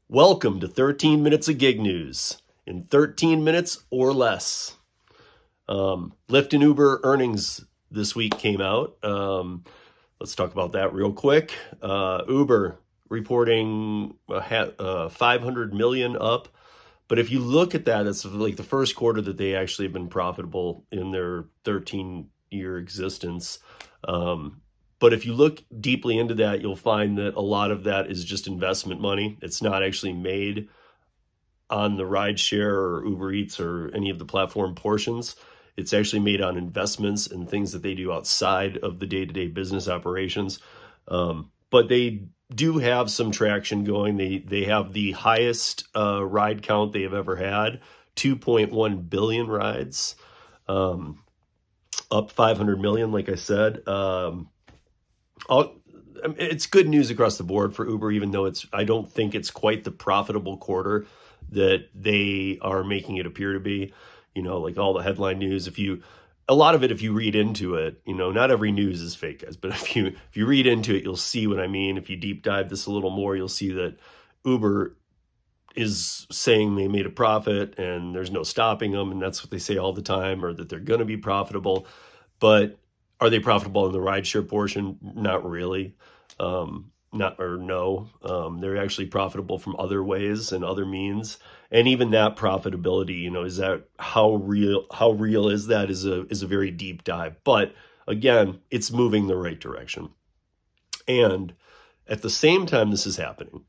Welcome to 13 Minutes of Gig News in 13 minutes or less. Lyft and Uber earnings this week came out. Let's talk about that real quick. Uber reporting 500 million up. But if you look at that, it's like the first quarter that they actually have been profitable in their 13-year existence. But if you look deeply into that, you'll find that a lot of that is just investment money. It's not actually made on the Rideshare or Uber Eats or any of the platform portions. It's actually made on investments and things that they do outside of the day-to-day business operations. But they do have some traction going. They have the highest ride count they have ever had, 2.1 billion rides, up 500 million, like I said. It's good news across the board for Uber, even though I don't think it's quite the profitable quarter that they are making it appear to be. You know, like all the headline news, a lot of it, if you read into it, you know, not every news is fake, guys, but if you read into it, you'll see what I mean. If you deep dive this a little more, you'll see that Uber is saying they made a profit and there's no stopping them. And that's what they say all the time, or that they're going to be profitable. But are they profitable in the rideshare portion? Not really. They're actually profitable from other ways and other means. And even that profitability, you know, is that how real is that is a very deep dive. But again, it's moving the right direction. And at the same time this is happening,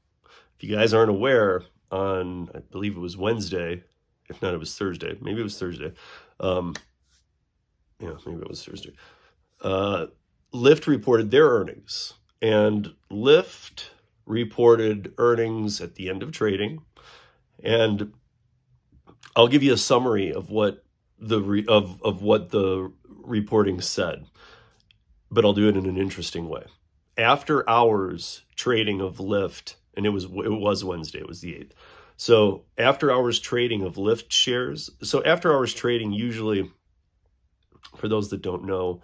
if you guys aren't aware, on, I believe it was Wednesday, if not, it was Thursday. Maybe it was Thursday. Maybe it was Thursday. Lyft reported their earnings, and Lyft reported earnings at the end of trading. And I'll give you a summary of what the reporting said, but I'll do it in an interesting way. After hours trading of Lyft, and it was Wednesday, it was the 8th. So after hours trading of Lyft shares. So after hours trading, usually, for those that don't know,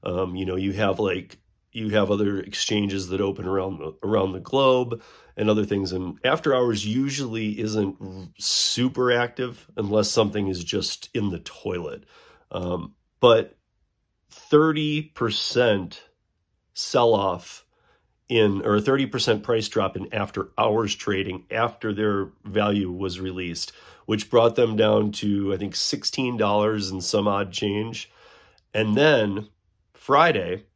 you have other exchanges that open around the globe and other things. And after hours usually isn't super active unless something is just in the toilet. But 30% sell-off or 30% price drop in after hours trading after their value was released, which brought them down to, I think, $16 and some odd change. And then Friday,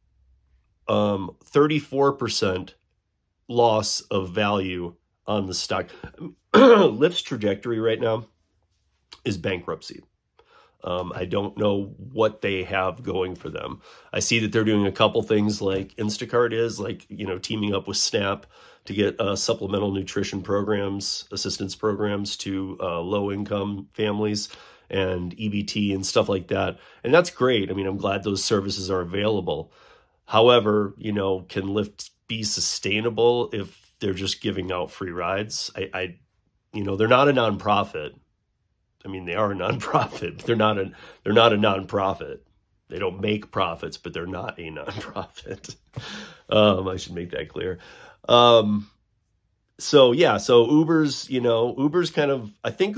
34% loss of value on the stock. Lyft's trajectory right now is bankruptcy. I don't know what they have going for them. I see that they're doing a couple things like Instacart is, like, you know, teaming up with Snap to get supplemental nutrition programs, assistance programs to low-income families, and EBT and stuff like that. And that's great. I mean, I'm glad those services are available. However, you know, can Lyft be sustainable if they're just giving out free rides? They're not a nonprofit. I mean, they are a nonprofit, but they're not a nonprofit. They don't make profits, but they're not a nonprofit. I should make that clear. So Uber's kind of, I think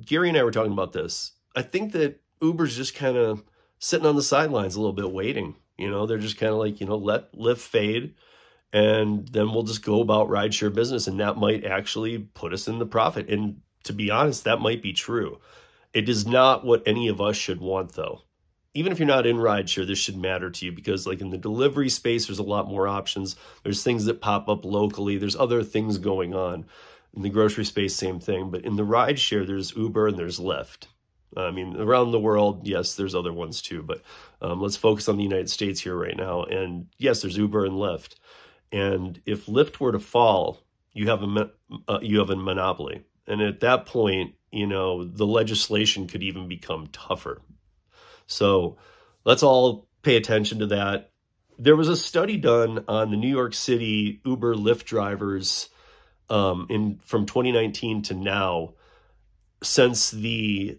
Gary and I were talking about this. I think that Uber's just kind of sitting on the sidelines a little bit waiting. You know, they're just kind of like, let Lyft fade, and then we'll just go about rideshare business, and that might actually put us in the profit. And to be honest, that might be true. It is not what any of us should want, though. Even if you're not in rideshare, this should matter to you, because like in the delivery space, there's a lot more options. There's things that pop up locally. There's other things going on. In the grocery space, same thing. But in the rideshare, there's Uber and there's Lyft. I mean, around the world, yes, there's other ones too. But let's focus on the United States here right now. And yes, there's Uber and Lyft. And if Lyft were to fall, you have a monopoly. And at that point, you know, the legislation could even become tougher. So let's all pay attention to that. There was a study done on the New York City Uber Lyft drivers from 2019 to now, since the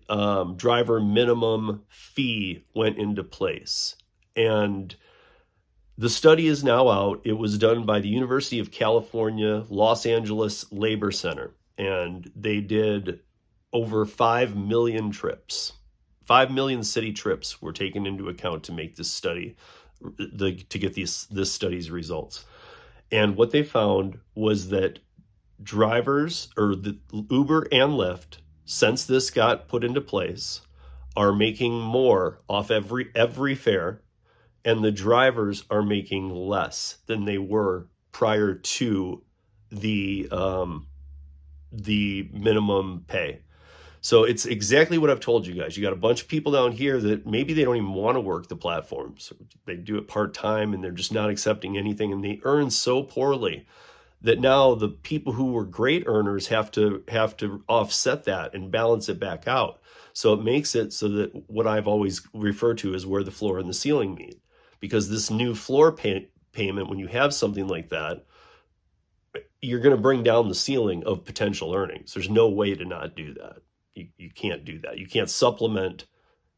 driver minimum fee went into place. And the study is now out. It was done by the University of California, Los Angeles Labor Center. and they did over 5 million trips. 5 million city trips were taken into account to make this study, to get this study's results. And what they found was that drivers, or the Uber and Lyft, since this got put into place, are making more off every fare, and the drivers are making less than they were prior to the minimum pay. So it's exactly what I've told you guys. You got a bunch of people down here that maybe they don't even want to work the platforms. They do it part-time and they're just not accepting anything, and they earn so poorly that now the people who were great earners have to offset that and balance it back out. So it makes it so that what I've always referred to as where the floor and the ceiling meet. Because this new floor payment, when you have something like that, you're going to bring down the ceiling of potential earnings. There's no way to not do that. You can't do that. You can't supplement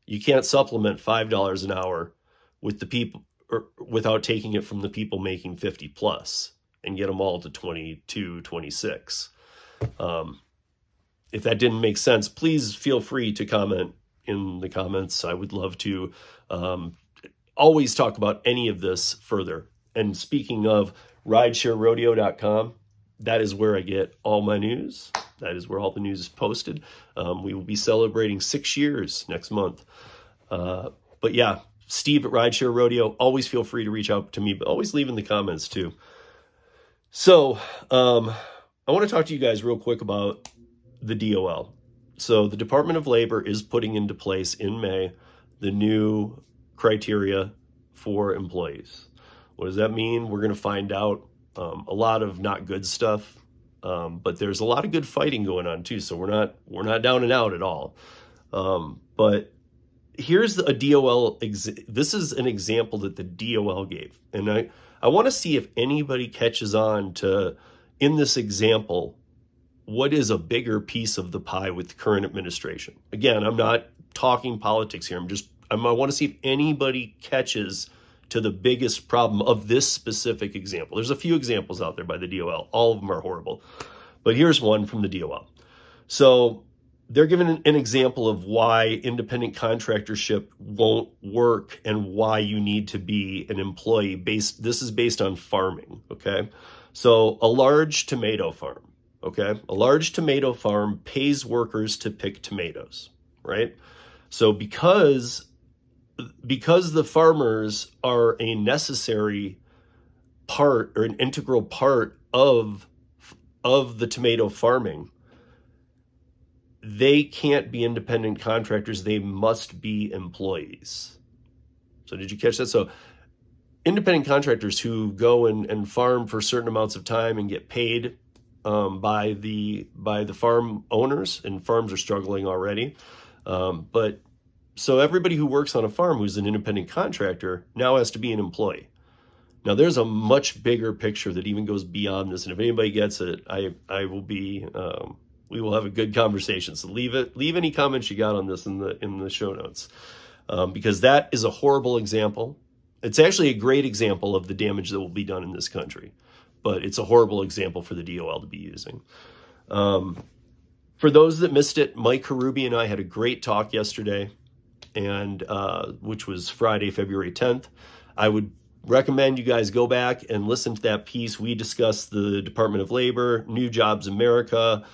$5 an hour with the people, or without taking it from the people making 50 plus and get them all to 22, 26. If that didn't make sense, please feel free to comment in the comments. I would love to always talk about any of this further. And speaking of ridesharerodeo.com, that is where I get all my news. That is where all the news is posted. We will be celebrating 6 years next month. But yeah, Steve at Rideshare Rodeo, always feel free to reach out to me, but always leave in the comments too. So I want to talk to you guys real quick about the DOL. So the Department of Labor is putting into place in May the new criteria for employees. What does that mean? We're going to find out a lot of not good stuff, but there's a lot of good fighting going on too. So we're not down and out at all. But here's a DOL. This is an example that the DOL gave, and I want to see if anybody catches on to, in this example, what is a bigger piece of the pie with the current administration. Again, I'm not talking politics here. I want to see if anybody catches to the biggest problem of this specific example. There's a few examples out there by the DOL. All of them are horrible. But here's one from the DOL. So they're giving an example of why independent contractorship won't work and why you need to be an employee. This is based on farming, okay? So a large tomato farm, okay? A large tomato farm pays workers to pick tomatoes, right? So because the farmers are a necessary part or an integral part of the tomato farming, they can't be independent contractors. They must be employees. So did you catch that? So independent contractors who go and farm for certain amounts of time and get paid by the farm owners, and farms are struggling already. But so everybody who works on a farm who's an independent contractor now has to be an employee. Now there's a much bigger picture that even goes beyond this. And if anybody gets it, I will be, we will have a good conversation. So leave any comments you got on this in the show notes, because that is a horrible example. It's actually a great example of the damage that will be done in this country, but it's a horrible example for the DOL to be using. For those that missed it, Mike Hruby and I had a great talk yesterday, and which was Friday, February 10th. I would recommend you guys go back and listen to that piece. We discussed the Department of Labor, New Jobs America,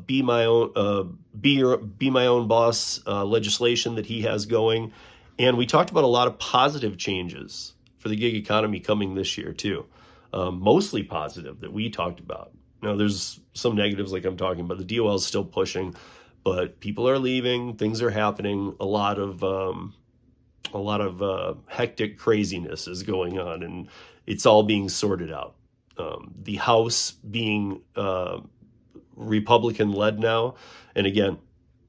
Be My Own Boss legislation that he has going. And we talked about a lot of positive changes for the gig economy coming this year too. Mostly positive that we talked about. Now there's some negatives like I'm talking about. The DOL is still pushing, but people are leaving, things are happening. A lot of hectic craziness is going on, and it's all being sorted out. The House being Republican-led now, and again,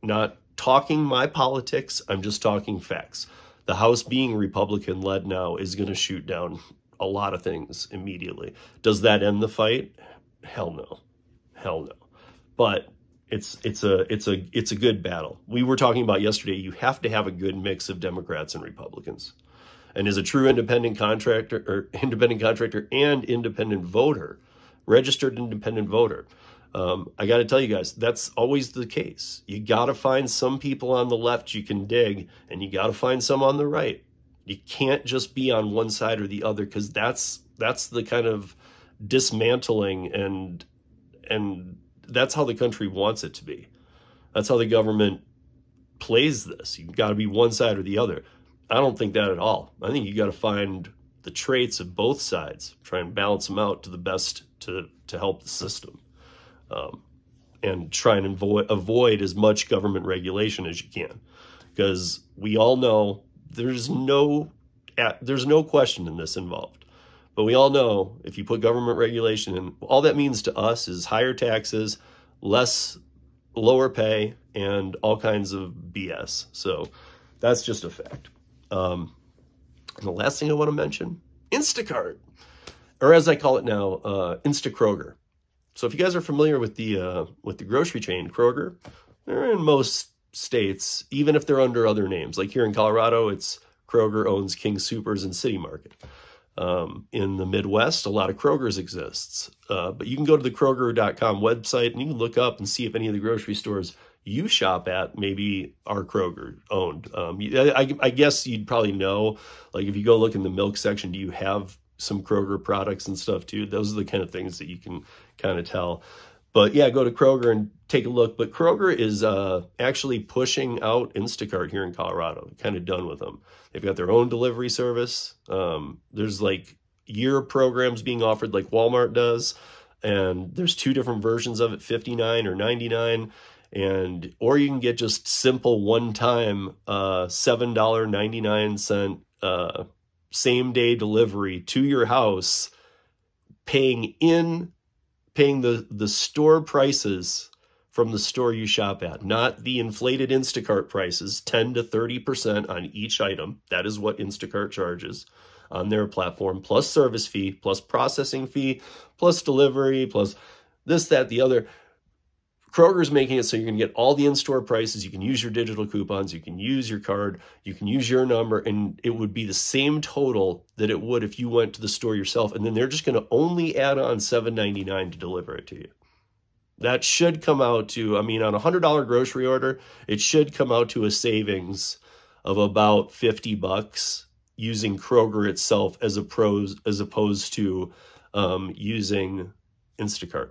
not talking my politics, I'm just talking facts. The House being Republican-led now is going to shoot down a lot of things immediately. Does that end the fight? Hell no. Hell no. But it's a good battle. We were talking about yesterday, you have to have a good mix of Democrats and Republicans. And as a true independent contractor and independent voter, registered independent voter, I got to tell you guys, that's always the case. You got to find some people on the left you can dig, and you got to find some on the right. You can't just be on one side or the other, because that's the kind of dismantling, and that's how the country wants it to be. That's how the government plays this. You've got to be one side or the other. I don't think that at all. I think you got to find the traits of both sides, try and balance them out to the best to help the system. And try and avoid as much government regulation as you can, because we all know there's no question in this involved. But we all know if you put government regulation in, all that means to us is higher taxes, lower pay, and all kinds of BS. So that's just a fact. And the last thing I want to mention, Instacart, or as I call it now, Kroger. So if you guys are familiar with the grocery chain Kroger, they're in most states, even if they're under other names. Like here in Colorado, it's Kroger owns King Soopers and City Market. In the Midwest, a lot of Kroger's exists. But you can go to the Kroger.com website and you can look up and see if any of the grocery stores you shop at maybe are Kroger owned. I guess you'd probably know, like if you go look in the milk section, do you have some Kroger products and stuff too? Those are the kind of things that you can kind of tell. But yeah, go to Kroger and take a look. But Kroger is actually pushing out Instacart here in Colorado. They're kind of done with them. They've got their own delivery service. There's like year programs being offered like Walmart does. And there's two different versions of it, $59 or $99. Or you can get just simple one-time $7.99 same day delivery to your house, paying the store prices from the store you shop at, not the inflated Instacart prices, 10 to 30% on each item. That is what Instacart charges on their platform, plus service fee, plus processing fee, plus delivery, plus this, that, the other. Kroger's making it so you're going to get all the in-store prices. You can use your digital coupons. You can use your card. You can use your number, and it would be the same total that it would if you went to the store yourself. And then they're just going to only add on $7.99 to deliver it to you. That should come out to, I mean, on a $100 grocery order, it should come out to a savings of about $50 using Kroger itself as opposed to using Instacart.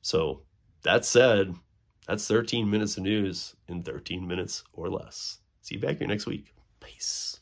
So that said, that's 13 minutes of news in 13 minutes or less. See you back here next week. Peace.